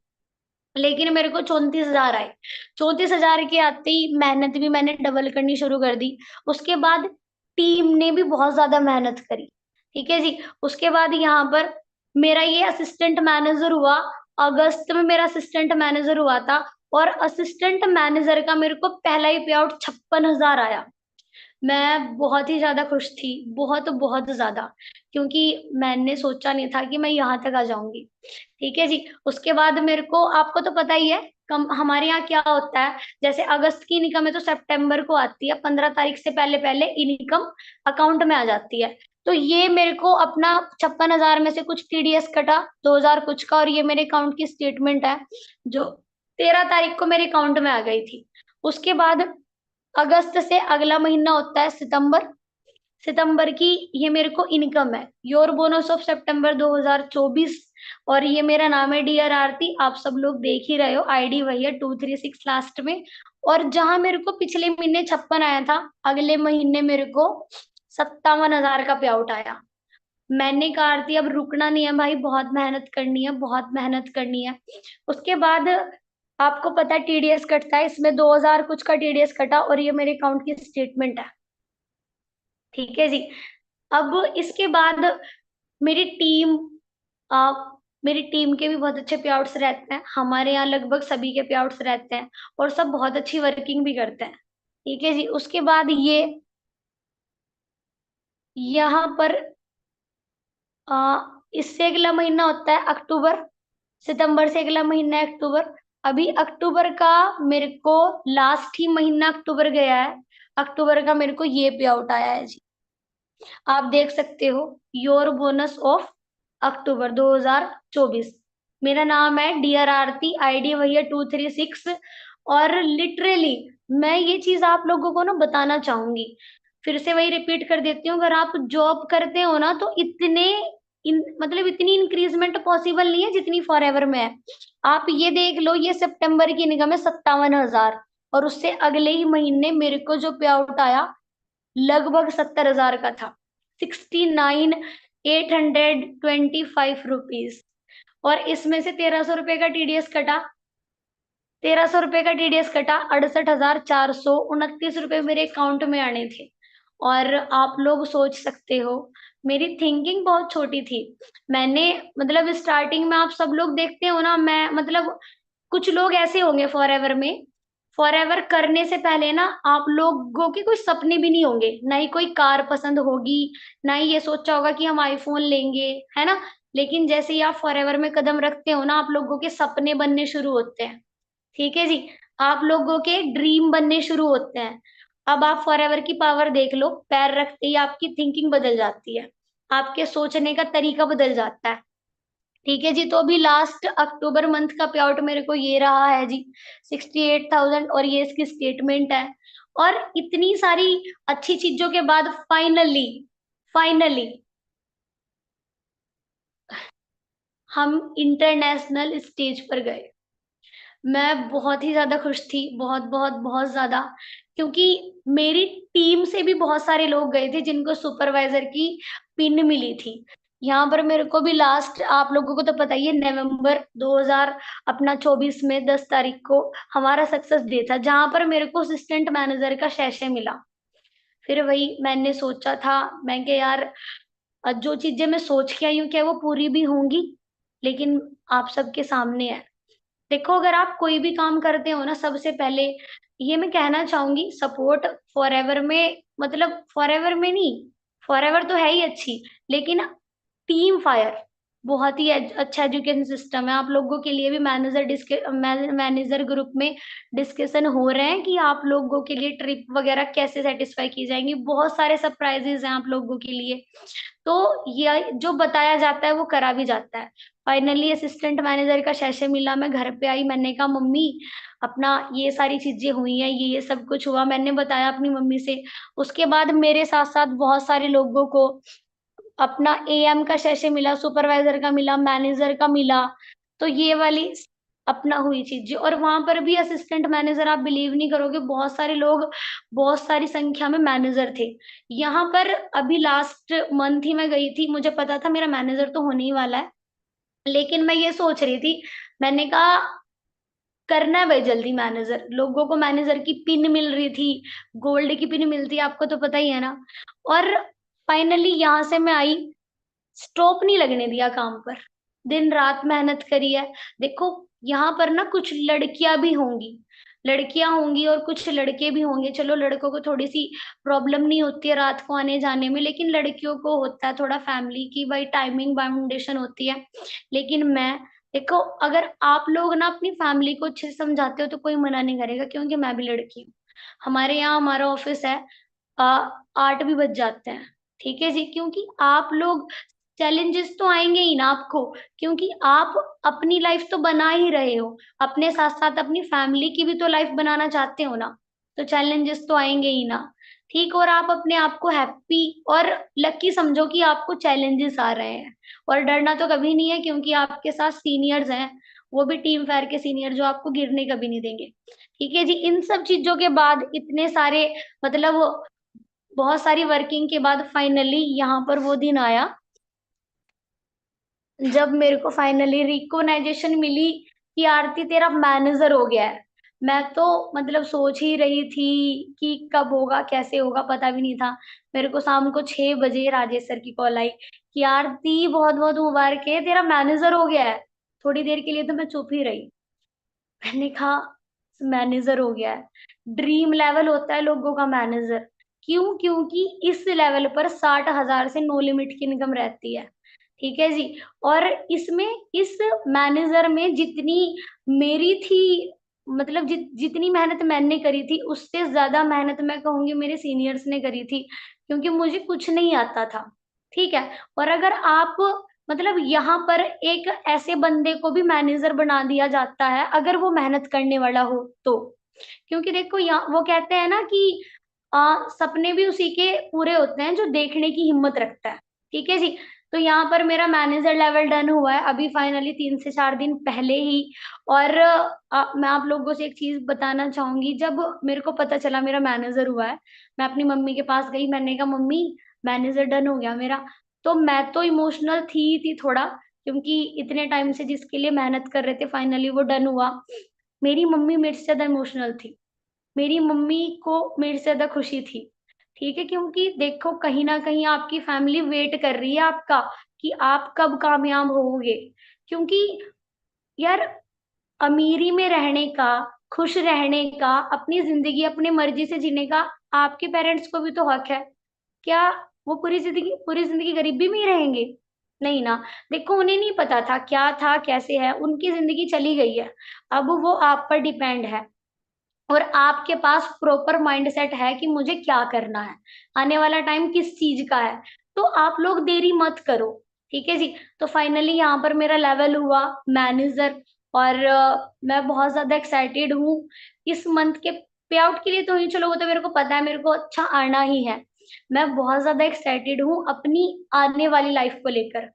लेकिन मेरे को 34,000 आए। 34,000 के आते ही मेहनत भी मैंने डबल करनी शुरू कर दी। उसके बाद टीम ने भी बहुत ज्यादा मेहनत करी। ठीक है जी। उसके बाद यहाँ पर मेरा ये असिस्टेंट मैनेजर हुआ। अगस्त में मेरा असिस्टेंट मैनेजर हुआ था। और असिस्टेंट मैनेजर का मेरे को पहला ही पे आउट 56,000 आया। मैं बहुत ही ज्यादा खुश थी, बहुत बहुत ज्यादा। क्योंकि मैंने सोचा नहीं था कि मैं यहाँ तक आ जाऊंगी। ठीक है जी। उसके बाद मेरे को, आपको तो पता ही है कम हमारे यहाँ क्या होता है। जैसे अगस्त की इनकम है तो सितंबर को आती है, 15 तारीख से पहले पहले इनकम अकाउंट में आ जाती है। तो ये मेरे को अपना 56,000 में से कुछ टीडीएस कटा, 2,000 कुछ का, और ये मेरे अकाउंट की स्टेटमेंट है जो 13 तारीख को मेरे अकाउंट में आ गई थी। उसके बाद अगस्त से अगला महीना होता है सितंबर। सितंबर की ये मेरे को इनकम है, योर बोनस ऑफ सितंबर 2024। और ये मेरा नाम है डियर आरती, आप सब लोग देख ही रहे हो, आईडी वही है 236 लास्ट में। और जहां मेरे को पिछले महीने 56 आया था, अगले महीने मेरे को 57,000 का पे आउट आया। मैंने कहा आरती अब रुकना नहीं है भाई, बहुत मेहनत करनी है, बहुत मेहनत करनी है। उसके बाद आपको पता है टीडीएस कटता है, इसमें 2,000 कुछ का टीडीएस कटा, और ये मेरे अकाउंट की स्टेटमेंट है। ठीक है जी। अब इसके बाद मेरी टीम, आ, मेरी टीम के भी बहुत अच्छे पे आउट्स रहते हैं, हमारे यहाँ लगभग सभी के पे आउट्स रहते हैं। और सब बहुत अच्छी वर्किंग भी करते हैं। ठीक है जी। उसके बाद ये यहाँ पर इससे अगला महीना होता है अक्टूबर। सितंबर से अगला महीना है अक्टूबर। अभी अक्टूबर का मेरे को लास्ट ही महीना अक्टूबर गया है। अक्टूबर का मेरे को ये पे आउट आया है जी। आप देख सकते हो, योर बोनस ऑफ अक्टूबर 2024। मेरा नाम है डियर आरती, आईडी वही है 236। और लिटरली मैं ये चीज आप लोगों को ना बताना चाहूंगी, फिर से वही रिपीट कर देती हूँ, अगर आप जॉब करते हो ना तो मतलब इतनी इंक्रीजमेंट पॉसिबल नहीं है जितनी फॉर एवर में है। आप ये देख लो, ये सितंबर की इनकम है 57,000, और उससे अगले ही महीने मेरे को जो पे आउट आया लगभग 70,000 का था। 69,825 रुपीज। और इसमें से 1,300 रुपए का टीडीएस कटा। 1,300 रुपए का टीडीएस कटा, 68,429 रुपए मेरे अकाउंट में आने थे। और आप लोग सोच सकते हो, मेरी थिंकिंग बहुत छोटी थी। मैंने मतलब स्टार्टिंग में, आप सब लोग देखते हो ना, मैं मतलब कुछ लोग ऐसे होंगे फॉर एवर में, फॉर एवर करने से पहले ना आप लोगों के कोई सपने भी नहीं होंगे, ना ही कोई कार पसंद होगी, ना ही ये सोचा होगा कि हम आईफोन लेंगे, है ना। लेकिन जैसे ही आप फॉर एवर में कदम रखते हो ना, आप लोगों के सपने बनने शुरू होते हैं। ठीक है जी। आप लोगों के ड्रीम बनने शुरू होते हैं। अब आप फॉरएवर की पावर देख लो, पैर रखते ही आपकी थिंकिंग बदल जाती है, आपके सोचने का तरीका बदल जाता है। ठीक है जी। तो अभी लास्ट अक्टूबर मंथ का पे आउट मेरे को ये रहा है जी, 68,000, और ये इसकी स्टेटमेंट है। और इतनी सारी अच्छी चीजों के बाद फाइनली, फाइनली हम इंटरनेशनल स्टेज पर गए। मैं बहुत ही ज्यादा खुश थी, बहुत बहुत बहुत ज्यादा। क्योंकि मेरी टीम से भी बहुत सारे लोग गए थे जिनको सुपरवाइजर की पिन मिली थी। यहाँ पर मेरे को भी लास्ट, आप लोगों को तो पता ही है, नवंबर 2000 अपना 24 में 10 तारीख को हमारा सक्सेस डे था, जहां पर मेरे को असिस्टेंट मैनेजर का शैशे मिला। फिर वही मैंने सोचा था, मैं कि यार जो चीजें मैं सोच के आई हूँ क्या वो पूरी भी होंगी। लेकिन आप सबके सामने है। देखो, अगर आप कोई भी काम करते हो ना, सबसे पहले ये मैं कहना चाहूंगी, सपोर्ट फॉर एवर में, मतलब फॉर एवर में नहीं, फॉर एवर तो है ही अच्छी, लेकिन टीम फायर बहुत ही अच्छा एजुकेशन सिस्टम है। आप लोगों के लिए भी मैनेजर ग्रुप में डिस्कशन हो रहे हैं कि आप लोगों के लिए ट्रिप वगैरह कैसे सेटिस्फाई की जाएंगी, बहुत सारे सरप्राइजेस हैं आप लोगों के लिए। तो ये जो बताया जाता है वो करा भी जाता है। फाइनली असिस्टेंट मैनेजर का शैशे मिला, मैं घर पे आई, मैंने कहा मम्मी अपना ये सारी चीजें हुई हैं, ये सब कुछ हुआ, मैंने बताया अपनी मम्मी से। उसके बाद मेरे साथ साथ बहुत सारे लोगों को अपना एएम का शैशे मिला, सुपरवाइजर का मिला, मैनेजर का मिला। तो ये वाली अपना हुई चीजें। और वहां पर भी असिस्टेंट मैनेजर, आप बिलीव नहीं करोगे, बहुत सारे लोग, बहुत सारी संख्या में मैनेजर थे यहाँ पर। अभी लास्ट मंथ ही मैं गई थी, मुझे पता था मेरा मैनेजर तो होने ही वाला है, लेकिन मैं ये सोच रही थी, मैंने कहा करना है भाई जल्दी मैनेजर। लोगों को मैनेजर की पिन मिल रही थी, गोल्ड की पिन मिलती है, आपको तो पता ही है ना। और फाइनली यहाँ से मैं आई, स्टॉप नहीं लगने दिया काम पर, दिन रात मेहनत करी है। देखो यहाँ पर ना कुछ लड़कियां भी होंगी, लड़कियां होंगी और कुछ लड़के भी होंगे। चलो लड़कों को थोड़ी सी प्रॉब्लम नहीं होती है रात को आने जाने में, लेकिन लड़कियों को होता है थोड़ा, फैमिली की भाई टाइमिंग बाउंडेशन होती है। लेकिन मैं, देखो अगर आप लोग ना अपनी फैमिली को अच्छे से समझाते हो तो कोई मना नहीं करेगा, क्योंकि मैं भी लड़की हूँ। हमारे यहाँ हमारा ऑफिस है, 8 भी बज जाते हैं, ठीक है जी, क्योंकि आप लोग, चैलेंजेस तो आएंगे ही ना आपको, क्योंकि आप अपनी लाइफ तो बना ही रहे हो, अपने साथ साथ अपनी फैमिली की भी तो लाइफ बनाना चाहते हो ना, तो चैलेंजेस तो आएंगे ही ना। ठीक, और आप अपने आप को हैप्पी और लकी समझो कि आपको चैलेंजेस आ रहे हैं, और डरना तो कभी नहीं है, क्योंकि आपके साथ सीनियर्स हैं, वो भी टीम फायर के सीनियर, जो आपको गिरने कभी नहीं देंगे। ठीक है जी, इन सब चीजों के बाद, इतने सारे, मतलब बहुत सारी वर्किंग के बाद फाइनली यहाँ पर वो दिन आया जब मेरे को फाइनली रिकॉग्नाइजेशन मिली कि आरती तेरा मैनेजर हो गया है। मैं तो मतलब सोच ही रही थी कि कब होगा कैसे होगा, पता भी नहीं था। मेरे को शाम को 6 बजे राजेश सर की कॉल आई कि आरती बहुत बहुत मुबारक है, तेरा मैनेजर हो गया है। थोड़ी देर के लिए तो मैं चुप ही रही। मैंने कहा मैनेजर हो गया है, ड्रीम लेवल होता है लोगों का मैनेजर। क्यों? क्योंकि इस लेवल पर 60,000 से नो लिमिट की इनकम रहती है। ठीक है जी। और इसमें, इस मैनेजर में जितनी मेरी थी, मतलब जितनी मेहनत मैंने करी थी, उससे ज्यादा मेहनत मैं कहूंगी मेरे सीनियर्स ने करी थी, क्योंकि मुझे कुछ नहीं आता था। ठीक है। और अगर आप, मतलब यहाँ पर एक ऐसे बंदे को भी मैनेजर बना दिया जाता है अगर वो मेहनत करने वाला हो तो। क्योंकि देखो यहाँ वो कहते हैं ना कि सपने भी उसी के पूरे होते हैं जो देखने की हिम्मत रखता है। ठीक है जी। तो यहाँ पर मेरा मैनेजर लेवल डन हुआ है अभी फाइनली 3 से 4 दिन पहले ही। और मैं आप लोगों से एक चीज बताना चाहूंगी, जब मेरे को पता चला मेरा मैनेजर हुआ है, मैं अपनी मम्मी के पास गई, मैंने कहा मम्मी मैनेजर डन हो गया मेरा। तो मैं तो इमोशनल थी थोड़ा, क्योंकि इतने टाइम से जिसके लिए मेहनत कर रहे थे फाइनली वो डन हुआ। मेरी मम्मी मेरे से ज्यादा इमोशनल थी, मेरी मम्मी को मेरे से ज्यादा खुशी थी। ठीक है, क्योंकि देखो कहीं ना कहीं आपकी फैमिली वेट कर रही है आपका, कि आप कब कामयाब होगे। क्योंकि यार, अमीरी में रहने का, खुश रहने का, अपनी जिंदगी अपनी मर्जी से जीने का आपके पेरेंट्स को भी तो हक है। क्या वो पूरी जिंदगी गरीबी में ही रहेंगे? नहीं ना। देखो उन्हें नहीं पता था क्या था कैसे है, उनकी जिंदगी चली गई है, अब वो आप पर डिपेंड है। और आपके पास प्रॉपर माइंडसेट है कि मुझे क्या करना है, आने वाला टाइम किस चीज का है, तो आप लोग देरी मत करो। ठीक है जी। तो फाइनली यहाँ पर मेरा लेवल हुआ मैनेजर, और मैं बहुत ज्यादा एक्साइटेड हूँ इस मंथ के पे आउट के लिए। तो ही चलो, वो तो मेरे को पता है, मेरे को अच्छा आना ही है। मैं बहुत ज्यादा एक्साइटेड हूँ अपनी आने वाली लाइफ को लेकर,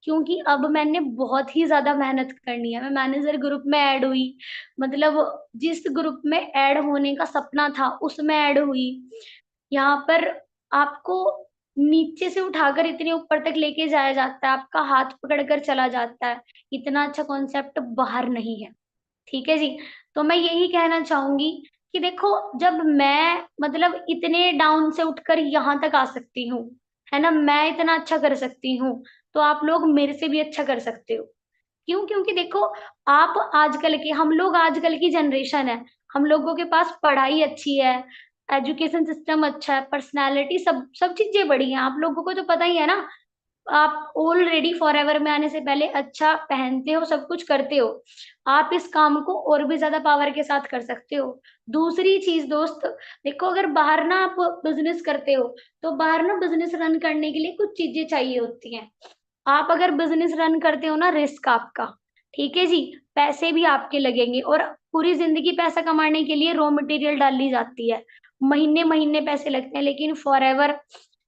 क्योंकि अब मैंने बहुत ही ज्यादा मेहनत करनी है। मैं मैनेजर ग्रुप में ऐड हुई, मतलब जिस ग्रुप में ऐड होने का सपना था उसमें ऐड हुई। यहाँ पर आपको नीचे से उठाकर इतने ऊपर तक लेके जाया जाता है, आपका हाथ पकड़कर चला जाता है। इतना अच्छा कॉन्सेप्ट बाहर नहीं है। ठीक है जी। तो मैं यही कहना चाहूंगी कि देखो, जब मैं मतलब इतने डाउन से उठकर यहाँ तक आ सकती हूँ, है ना, मैं इतना अच्छा कर सकती हूँ, तो आप लोग मेरे से भी अच्छा कर सकते हो। क्यों? क्योंकि देखो, आप आजकल के, हम लोग आजकल की जनरेशन है, हम लोगों के पास पढ़ाई अच्छी है, एजुकेशन सिस्टम अच्छा है, पर्सनालिटी, सब सब चीजें बड़ी हैं। आप लोगों को तो पता ही है ना, आप ऑलरेडी फॉरएवर में आने से पहले अच्छा पहनते हो, सब कुछ करते हो। आप इस काम को और भी ज्यादा पावर के साथ कर सकते हो। दूसरी चीज दोस्त, देखो अगर बाहर ना आप बिजनेस करते हो, तो बाहर ना बिजनेस रन करने के लिए कुछ चीजें चाहिए होती हैं। आप अगर बिजनेस रन करते हो ना, रिस्क आपका, ठीक है जी, पैसे भी आपके लगेंगे, और पूरी जिंदगी पैसा कमाने के लिए रॉ मटेरियल डाली जाती है, महीने महीने पैसे लगते हैं, लेकिन फॉरएवर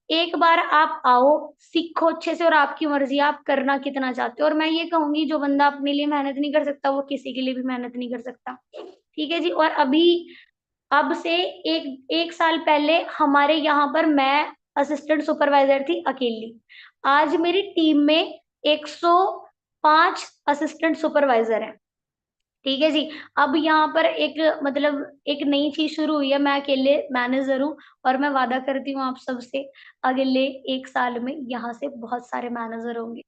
एक बार आप आओ, सीखो अच्छे से, और आपकी मर्जी आप करना कितना चाहते हो। और मैं ये कहूंगी, जो बंदा अपने लिए मेहनत नहीं कर सकता वो किसी के लिए भी मेहनत नहीं कर सकता। ठीक है जी। और अभी, अब से एक एक साल पहले हमारे यहाँ पर मैं असिस्टेंट सुपरवाइजर थी अकेली। आज मेरी टीम में 105 असिस्टेंट सुपरवाइजर हैं। ठीक है जी। अब यहाँ पर एक मतलब एक नई चीज शुरू हुई है, मैं अकेले मैनेजर हूँ और मैं वादा करती हूँ आप सबसे, अगले 1 साल में यहाँ से बहुत सारे मैनेजर होंगे,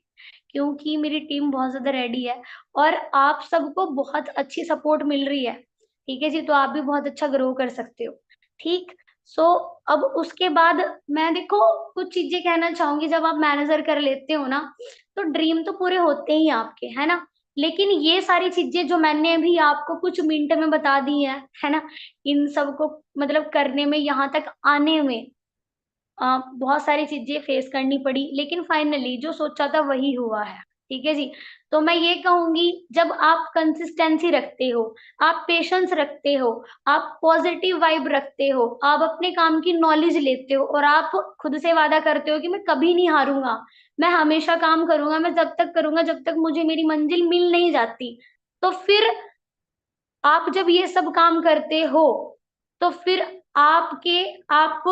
क्योंकि मेरी टीम बहुत ज्यादा रेडी है और आप सबको बहुत अच्छी सपोर्ट मिल रही है। ठीक है जी, तो आप भी बहुत अच्छा ग्रो कर सकते हो। ठीक। सो अब उसके बाद मैं देखो कुछ चीजें कहना चाहूंगी, जब आप मैनेजर कर लेते हो ना, तो ड्रीम तो पूरे होते ही हैं आपके, है ना। लेकिन ये सारी चीजें जो मैंने अभी आपको कुछ मिनट में बता दी है ना, इन सबको मतलब करने में, यहाँ तक आने में बहुत सारी चीजें फेस करनी पड़ी, लेकिन फाइनली जो सोचा था वही हुआ है। ठीक है जी। तो मैं ये कहूंगी, जब आप कंसिस्टेंसी रखते हो, आप पेशेंस रखते हो, आप पॉजिटिव वाइब रखते हो, आप अपने काम की नॉलेज लेते हो और आप खुद से वादा करते हो कि मैं कभी नहीं हारूंगा, मैं हमेशा काम करूंगा, मैं जब तक करूंगा जब तक मुझे मेरी मंजिल मिल नहीं जाती, तो फिर आप जब ये सब काम करते हो, तो फिर आपके आप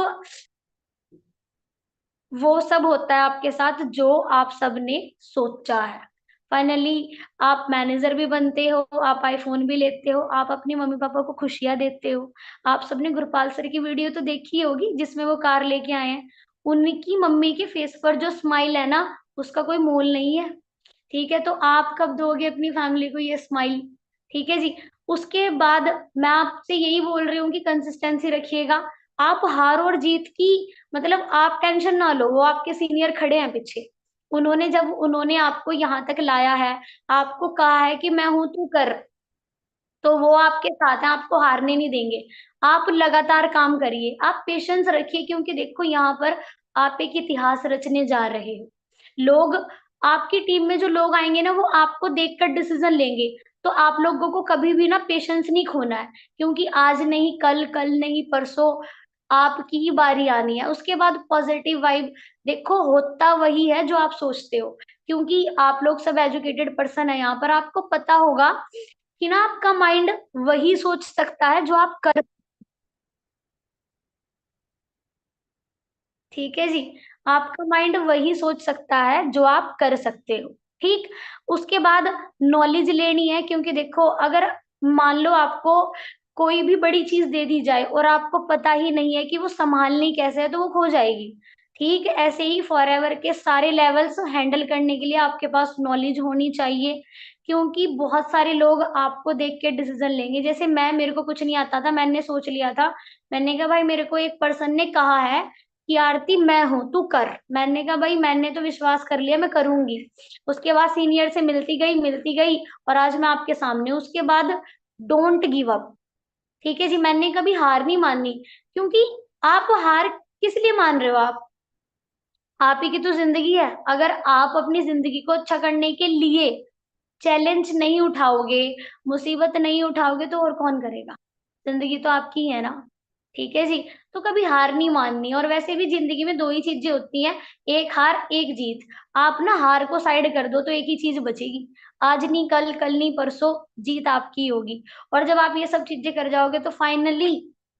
वो सब होता है आपके साथ जो आप सबने सोचा है। फाइनली आप मैनेजर भी बनते हो, आप आईफोन भी लेते हो, आप अपनी मम्मी पापा को खुशियां देते हो। आप सबने गुरपाल सर की वीडियो तो देखी होगी जिसमें वो कार लेके आए हैं, उनकी मम्मी के फेस पर जो स्माइल है ना, उसका कोई मोल नहीं है। ठीक है, तो आप कब दोगे अपनी फैमिली को ये स्माइल? ठीक है जी। उसके बाद मैं आपसे यही बोल रही हूँ कि कंसिस्टेंसी रखिएगा। आप हार और जीत की मतलब आप टेंशन ना लो, वो आपके सीनियर खड़े हैं पीछे, उन्होंने जब उन्होंने आपको यहाँ तक लाया है, आपको कहा है कि मैं हूं तू कर, तो वो आपके साथ हैं, आपको हारने नहीं देंगे। आप लगातार काम करिए, आप पेशेंस रखिए, क्योंकि देखो यहाँ पर आप एक इतिहास रचने जा रहे हो। लोग, आपकी टीम में जो लोग आएंगे ना, वो आपको देखकर डिसीजन लेंगे। तो आप लोगों को कभी भी ना पेशेंस नहीं खोना है, क्योंकि आज नहीं कल, कल नहीं परसों आपकी ही बारी आनी है। उसके बाद पॉजिटिव वाइब, देखो होता वही है जो आप सोचते हो, क्योंकि आप लोग सब एजुकेटेड पर्सन है यहाँ पर, आपको पता होगा कि ना आपका माइंड वही सोच सकता है जो आप कर। ठीक है जी। आपका माइंड वही सोच सकता है जो आप कर सकते हो। ठीक। उसके बाद नॉलेज लेनी है, क्योंकि देखो अगर मान लो आपको कोई भी बड़ी चीज दे दी जाए और आपको पता ही नहीं है कि वो संभालनी कैसे है, तो वो खो जाएगी। ठीक ऐसे ही फॉरएवर के सारे लेवल्स हैंडल करने के लिए आपके पास नॉलेज होनी चाहिए, क्योंकि बहुत सारे लोग आपको देख के डिसीजन लेंगे। जैसे मैं, मेरे को कुछ नहीं आता था, मैंने सोच लिया था, मैंने कहा भाई मेरे को एक पर्सन ने कहा है कि आरती मैं हूं तू कर, मैंने कहा भाई मैंने तो विश्वास कर लिया, मैं करूंगी। उसके बाद सीनियर से मिलती गई और आज मैं आपके सामने हूं। उसके बाद डोंट गिव अप। ठीक है जी, मैंने कभी हार नहीं मानी, क्योंकि आप हार किस लिए मान रहे हो? आप ही की तो जिंदगी है। अगर आप अपनी जिंदगी को अच्छा करने के लिए चैलेंज नहीं उठाओगे, मुसीबत नहीं उठाओगे, तो और कौन करेगा? जिंदगी तो आपकी है ना। ठीक है जी। तो कभी हार नहीं माननी, और वैसे भी जिंदगी में दो ही चीजें होती हैं, एक हार एक जीत। आप ना हार को साइड कर दो तो एक ही चीज बचेगी, आज नहीं कल, कल नहीं परसों जीत आपकी होगी। और जब आप ये सब चीजें कर जाओगे तो फाइनली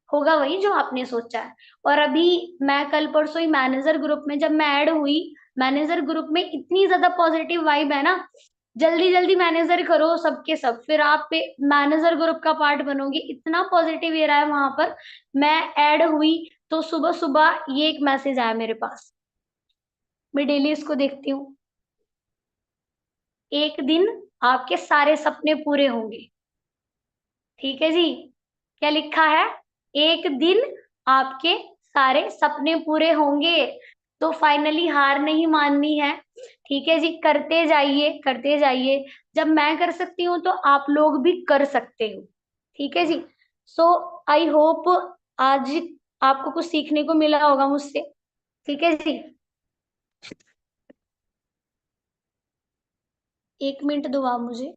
होगा वही जो आपने सोचा है। और अभी मैं कल परसों ही मैनेजर ग्रुप में जब मैं ऐड हुई, मैनेजर ग्रुप में इतनी ज्यादा पॉजिटिव वाइब है ना, जल्दी जल्दी मैनेजर करो सबके सब, फिर आप पे मैनेजर ग्रुप का पार्ट बनोगे, इतना पॉजिटिव ये रहा है वहां पर। मैं ऐड हुई तो सुबह सुबह ये एक मैसेज आया मेरे पास, मैं डेली इसको देखती हूँ। एक दिन आपके सारे सपने पूरे होंगे। ठीक है जी। क्या लिखा है? एक दिन आपके सारे सपने पूरे होंगे। तो फाइनली हार नहीं माननी है। ठीक है जी, करते जाइए करते जाइए। जब मैं कर सकती हूँ तो आप लोग भी कर सकते हो। ठीक है जी। सो आई होप आज आपको कुछ सीखने को मिला होगा मुझसे। ठीक है जी। 1 मिनट दो आप मुझे।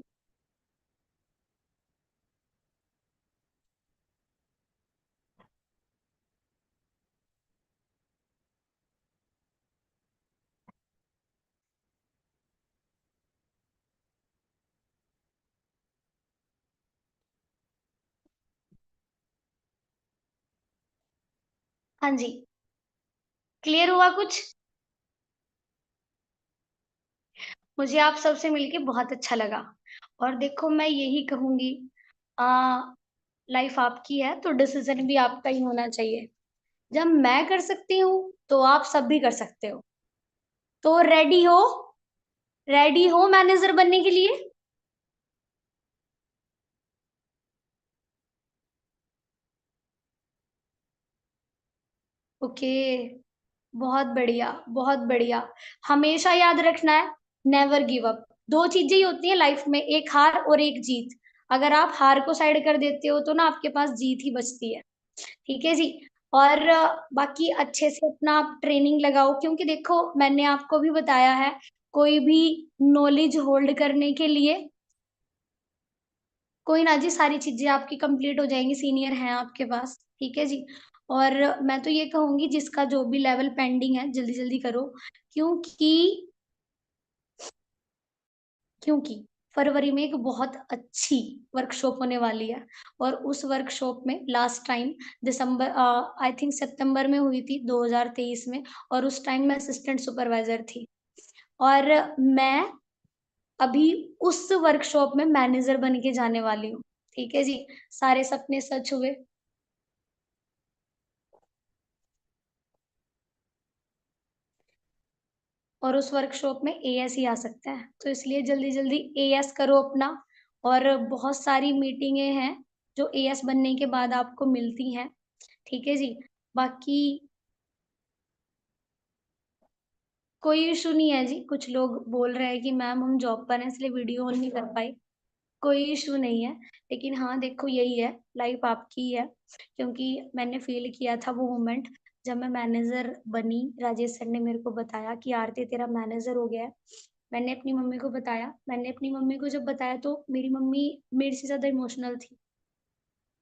हाँ जी। क्लियर हुआ कुछ? मुझे आप सबसे मिलके बहुत अच्छा लगा। और देखो मैं यही कहूँगी, अ, लाइफ आपकी है तो डिसीज़न भी आपका ही होना चाहिए। जब मैं कर सकती हूँ, तो आप सब भी कर सकते हो। तो रेडी हो? रेडी हो मैनेजर बनने के लिए? ओके, बहुत बढ़िया, बहुत बढ़िया। हमेशा याद रखना है, नेवर गिव अप। 2 चीज़ें ही होती हैं लाइफ में, एक हार और एक जीत। अगर आप हार को साइड कर देते हो, तो ना आपके पास जीत ही बचती है। ठीक है जी। और बाकी अच्छे से अपना आप ट्रेनिंग लगाओ, क्योंकि देखो मैंने आपको भी बताया है, कोई भी नॉलेज होल्ड करने के लिए कोई ना जी, सारी चीज़ें आपकी कंप्लीट हो जाएँगी, सीनियर हैं आपके पास, ठीक है जी। और मैं तो ये कहूँगी जिसका जो भी लेवल पेंडिंग है, जल्दी-जल्दी करो, क्योंकि क्योंकि फरवरी में एक बहुत अच्छी वर्कशॉप होने वाली है, और उस वर्कशॉप में लास्ट टाइम आई थिंक सितंबर में हुई थी 2023 में, और उस टाइम मैं असिस्टेंट सुपरवाइज़र थी। और मैं अभी उस वर्कशॉप में मैनेजर बन के जाने वाली हूँ, ठीक है जी। सारे सपने सच हुए। और उस वर्कशॉप में एएस ही आ सकता है। तो इसलिए जल्दी-जल्दी एएस करो अपना, और बहुत सारी मीटिंगें हैं, जो एएस बनने के बाद आपको मिलती हैं, ठीक है जी। बाकी कोई इश्यू नहीं है जी, कुछ लोग बोल रहे हैं कि मैम हम जॉब पर हैं इसलिए वीडियो ऑन नहीं कर पाई। कोई इश्यू नहीं है, लेकिन हाँ, देखो यही है, लाइफ आपकी ही है, क्योंकि मैंने फ़ील किया था वो मोमेंट जब मैं मैनेजर बनी, राजेश सर ने मेरे को बताया कि आरती तेरा मैनेजर हो गया है। मैंने अपनी मम्मी को बताया, मैंने अपनी मम्मी को जब बताया तो मेरी मम्मी मेरे से ज़्यादा इमोशनल थी।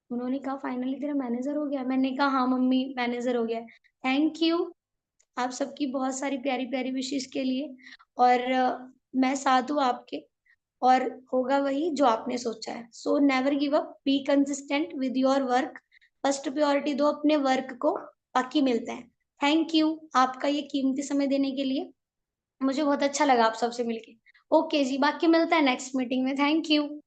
उन्होंने कहा फाइनली तेरा मैनेजर हो गया? मैंने कहा हाँ मम्मी मैनेजर हो गया है। थैंक यू, आप सबकी बहुत सारी प्यारी-प्यारी विशेज़ के लिए, और मैं साथ हूँ आपके, और होगा वही जो आपने सोचा है। So never give up, be consistent with your work, first priority दो अपने वर्क को, बाकी मिलते हैं। थैंक यू आपका ये कीमती समय देने के लिए। मुझे बहुत अच्छा लगा आप सबसे मिलके। ओके जी, बाकी मिलते हैं नेक्स्ट मीटिंग में। Thank you.